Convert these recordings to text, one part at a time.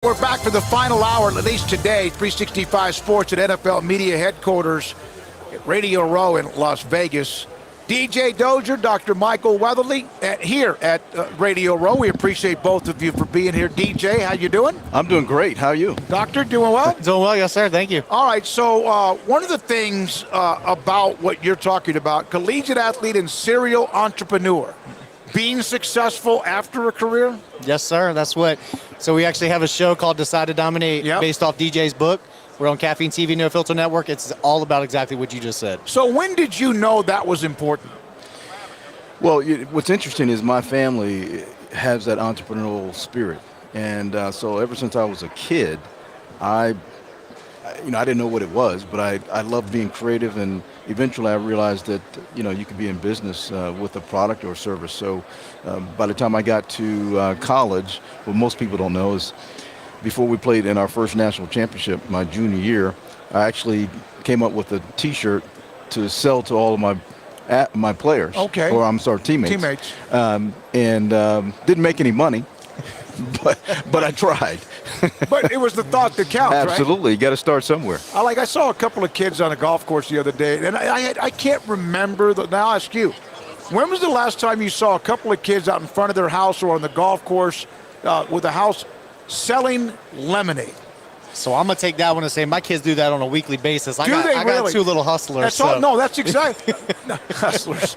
We're back for the final hour, at least today, 365 Sports at NFL Media Headquarters at Radio Row in Las Vegas. DJ Dozier, Dr. Michael Weatherly, here at Radio Row. We appreciate both of you for being here. DJ, how you doing? I'm doing great. How are you? Doctor, doing well? Doing well, yes, sir. Thank you. All right, so one of the things about what you're talking about, collegiate athlete and serial entrepreneur, being successful after a career? Yes, sir. That's what. So we actually have a show called Decide to Dominate based off DJ's book. We're on Caffeine TV, No Filter Network. It's all about exactly what you just said. So when did you know that was important? Well, what's interesting is my family has that entrepreneurial spirit. And so ever since I was a kid, I didn't know what it was, but I loved being creative. And eventually I realized that, you could be in business with a product or service. So by the time I got to college, what most people don't know is before we played in our first national championship, my junior year, I actually came up with a T-shirt to sell to all of my players. Okay. Or teammates. And didn't make any money, but I tried. But it was the thought that counts, right? Absolutely. You got to start somewhere. I saw a couple of kids on a golf course the other day, and I can't remember. Now I'll ask you, when was the last time you saw a couple of kids out in front of their house or on the golf course with a house selling lemonade? So I'm going to take that one and say my kids do that on a weekly basis. I got two little hustlers. That's exactly. Hustlers.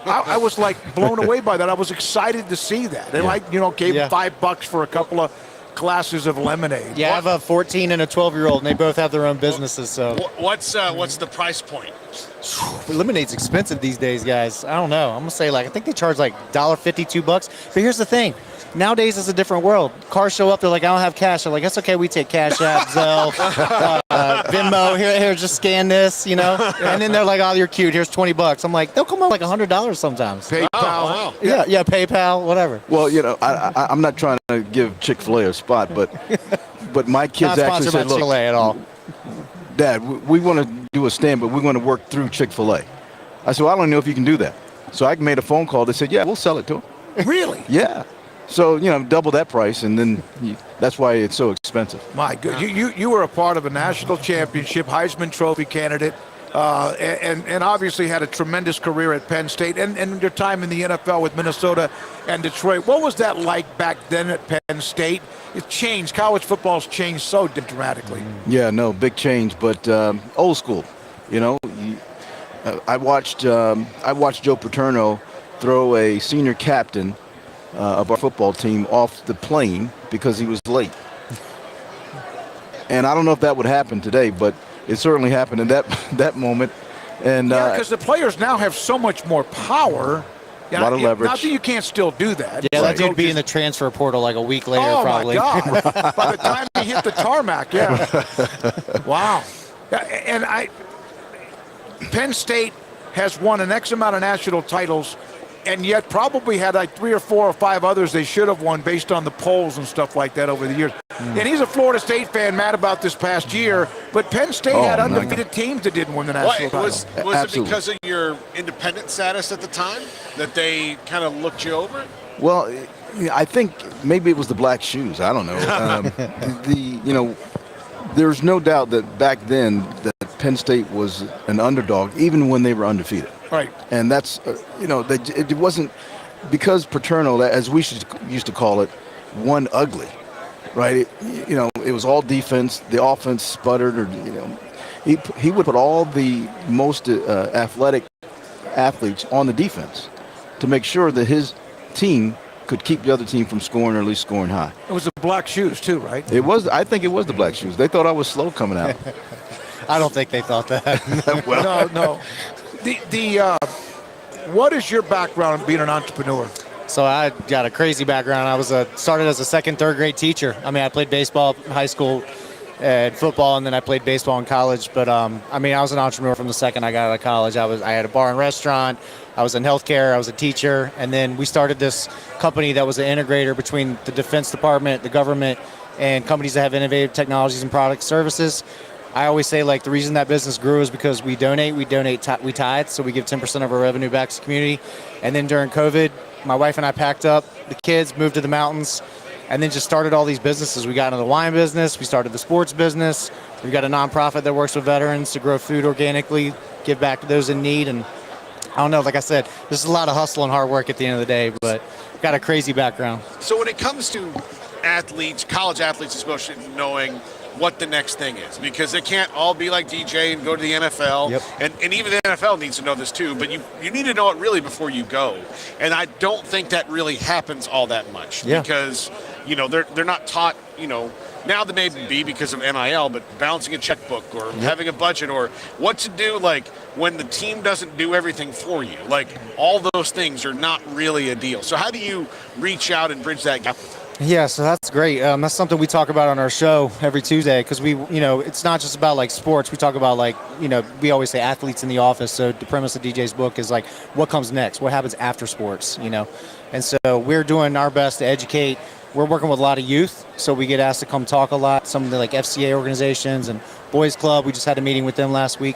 I was like blown away by that. I was excited to see that. They gave $5 for a couple of glasses of lemonade. Yeah, I have a 14 and a 12-year-old, and they both have their own businesses. So what's the price point? Lemonade's expensive these days, guys. I don't know. I'm going to say I think they charge like $1.50, $2. But here's the thing. Nowadays, it's a different world. Cars show up, they're like, I don't have cash. They're like, that's okay, we take Cash App, Zelle, Venmo, here, just scan this, And then they're like, oh, you're cute, here's $20. I'm like, they'll come out like $100 sometimes. PayPal. Oh, wow. Yeah, PayPal, whatever. Well, I'm not trying to give Chick-fil-A a spot, but my kids not actually said, look, Chick-fil-A at all. Dad, we want to do a stand, but we want to work through Chick-fil-A. I said, well, I don't know if you can do that. So I made a phone call. They said, yeah, we'll sell it to them. Really? Yeah. So, double that price, and then that's why it's so expensive. My good. You were a part of a national championship, Heisman Trophy candidate, and obviously had a tremendous career at Penn State and your time in the NFL with Minnesota and Detroit. What was that like back then at Penn State? It changed. College football's changed so dramatically. Yeah, no, big change, but old school. I watched Joe Paterno throw a senior captain of our football team off the plane because he was late. And I don't know if that would happen today, but it certainly happened in that moment. And because the players now have so much more power. A lot of leverage. Not that you can't still do that. Yeah, that dude be in the transfer portal like a week later, probably. Oh, my God. By the time he hit the tarmac, yeah. Wow. And Penn State has won an X amount of national titles, and yet probably had like 3 or 4 or 5 others they should have won based on the polls and stuff like that over the years. And he's a Florida State fan, mad about this past year, but Penn State had undefeated teams that didn't win the national title. Was it because of your independent status at the time that they kind of looked you over? Well, I think maybe it was the black shoes. I don't know. There's no doubt that back then that Penn State was an underdog, even when they were undefeated. Right. And that's, it wasn't because Paterno, as we used to call it, won ugly, right? It was all defense. The offense sputtered, or he would put all the most athletic athletes on the defense to make sure that his team could keep the other team from scoring, or at least scoring high. It was the black shoes too, right? It was. I think it was the black shoes. They thought I was slow coming out. I don't think they thought that. Well, no. What is your background in being an entrepreneur? So I got a crazy background. I was started as a second, third grade teacher. I mean, I played baseball in high school and football, and then I played baseball in college. But I was an entrepreneur from the second I got out of college. I had a bar and restaurant. I was in healthcare. I was a teacher, and then we started this company that was an integrator between the Defense Department, the government, and companies that have innovative technologies and product services. I always say, the reason that business grew is because we donate, we tithe, so we give 10% of our revenue back to the community. And then during COVID, my wife and I packed up the kids, moved to the mountains, and then just started all these businesses. We got into the wine business. We started the sports business. We've got a nonprofit that works with veterans to grow food organically, give back to those in need. And I don't know, like I said, there's a lot of hustle and hard work at the end of the day, but got a crazy background. So when it comes to athletes, college athletes especially, knowing what the next thing is, because they can't all be like DJ and go to the NFL. Yep. And even the NFL needs to know this too, but you need to know it really before you go. And I don't think that really happens all that much because, they're not taught, now they may be because of NIL, but balancing a checkbook or having a budget or what to do, like when the team doesn't do everything for you, like all those things are not really a deal. So how do you reach out and bridge that gap? Yeah, so that's great. That's something we talk about on our show every Tuesday because it's not just about like sports. We talk about we always say athletes in the office. So the premise of DJ's book is like, what comes next? What happens after sports? And so we're doing our best to educate. We're working with a lot of youth, so we get asked to come talk a lot. Some of the like FCA organizations and Boys Club. We just had a meeting with them last week.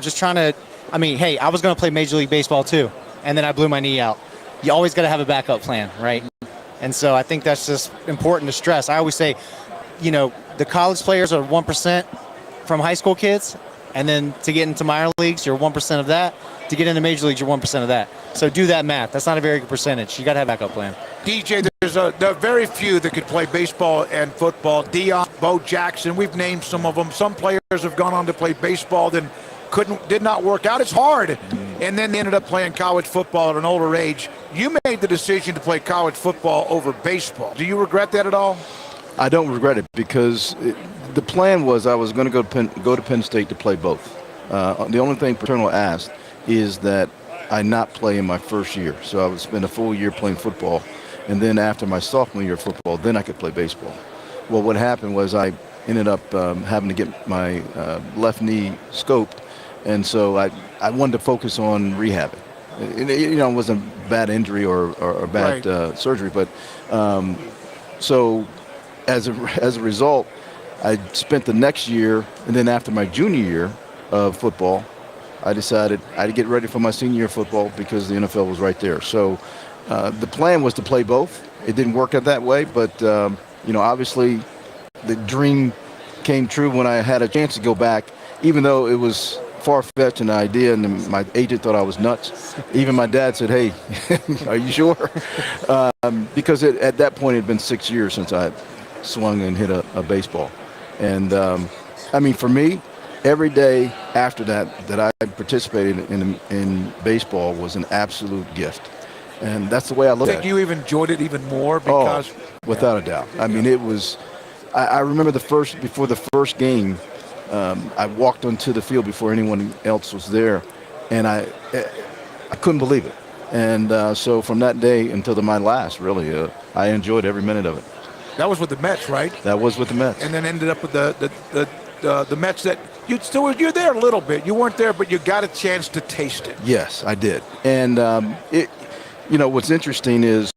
Just trying to. Hey, I was going to play Major League Baseball too, and then I blew my knee out. You always got to have a backup plan, right? And so I think that's just important to stress. I always say, the college players are 1% from high school kids, and then to get into minor leagues, you're 1% of that. To get into major leagues, you're 1% of that. So do that math. That's not a very good percentage. You got to have a backup plan. DJ, there are very few that could play baseball and football. Dion, Bo Jackson, we've named some of them. Some players have gone on to play baseball, then did not work out. It's hard. And then they ended up playing college football at an older age. You made the decision to play college football over baseball. Do you regret that at all? I don't regret it because the plan was I was going to go to Penn State to play both. The only thing Paterno asked is that I not play in my first year. So I would spend a full year playing football, and then after my sophomore year of football, then I could play baseball. Well, what happened was I ended up having to get my left knee scoped, and so I wanted to focus on rehabbing. It wasn't a bad injury or bad surgery, but so as a result, I spent the next year, and then after my junior year of football, I decided I'd get ready for my senior year of football because the NFL was right there. So the plan was to play both. It didn't work out that way, but obviously the dream came true when I had a chance to go back, even though it was far-fetched an idea, and my agent thought I was nuts. Even my dad said, "Hey, are you sure?" Because at that point it had been 6 years since I had swung and hit a baseball. And for me, every day after that I participated in baseball was an absolute gift. And that's the way I look at it. I think you even enjoyed it even more because... without a doubt. It was... I remember before the first game, I walked onto the field before anyone else was there, and I couldn't believe it. And so from that day until my last, really, I enjoyed every minute of it. That was with the Mets, right? That was with the Mets. And then ended up with the Mets that you're there a little bit. You weren't there, but you got a chance to taste it. Yes, I did. And what's interesting is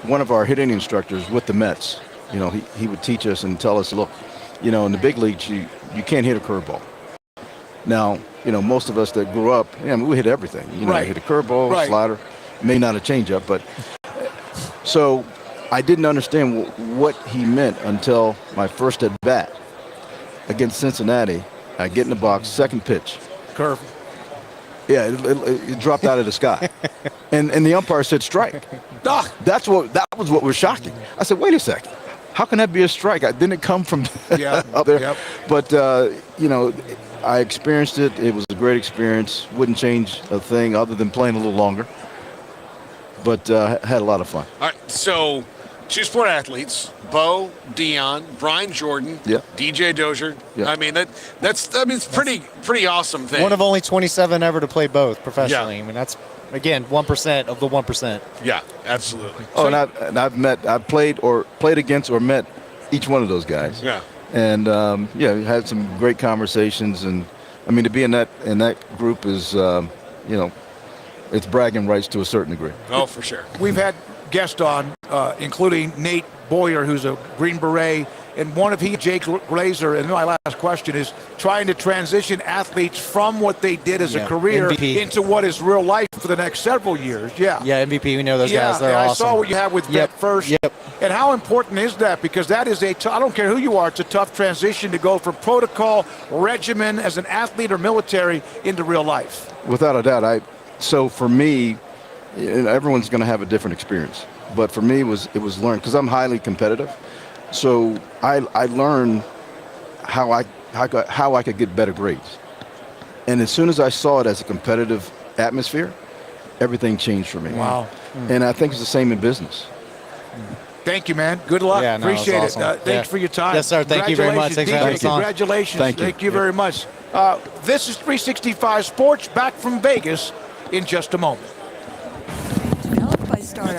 one of our hitting instructors with the Mets, he would teach us and tell us, look, in the big leagues, you can't hit a curveball. Now, most of us that grew up, we hit everything. Right. Hit a curveball, slider, may not a changeup, but so I didn't understand what he meant until my first at bat against Cincinnati. I get in the box, second pitch. Curve. Yeah, it dropped out of the sky, and the umpire said strike. That was what was shocking. I said, wait a second. How can that be a strike? Didn't it come from up there? Yep. But, I experienced it. It was a great experience. Wouldn't change a thing other than playing a little longer. But had a lot of fun. All right, so two sport athletes, Bo, Dion, Brian Jordan, DJ Dozier. Yeah. It's pretty awesome thing. One of only 27 ever to play both professionally. Yeah. That's, again, 1% of the 1%. Yeah, absolutely. I've played against or met each one of those guys. Yeah. And had some great conversations, and to be in that group is it's bragging rights to a certain degree. Oh, for sure. We've had guests on, including Nate Boyer, who's a Green Beret, and one of Jake Glazer, and my last question is trying to transition athletes from what they did as a career MVP. into what is real life for the next several years. Yeah, MVP. We know those guys. They're awesome. I saw what you have with Vet First. Yep. And how important is that? Because that is I don't care who you are, it's a tough transition to go from protocol, regimen as an athlete or military into real life. Without a doubt. So for me, everyone's going to have a different experience. But for me, it was learned because I'm highly competitive. So I learned how I could get better grades. And as soon as I saw it as a competitive atmosphere, everything changed for me. Wow. And I think it's the same in business. Thank you, man. Good luck. Yeah, no, appreciate awesome. it. Thanks for your time. Yes, sir. Thank you very much. Thanks for having us on. Congratulations. Thank you. Very much. This is 365 Sports, back from Vegas in just a moment.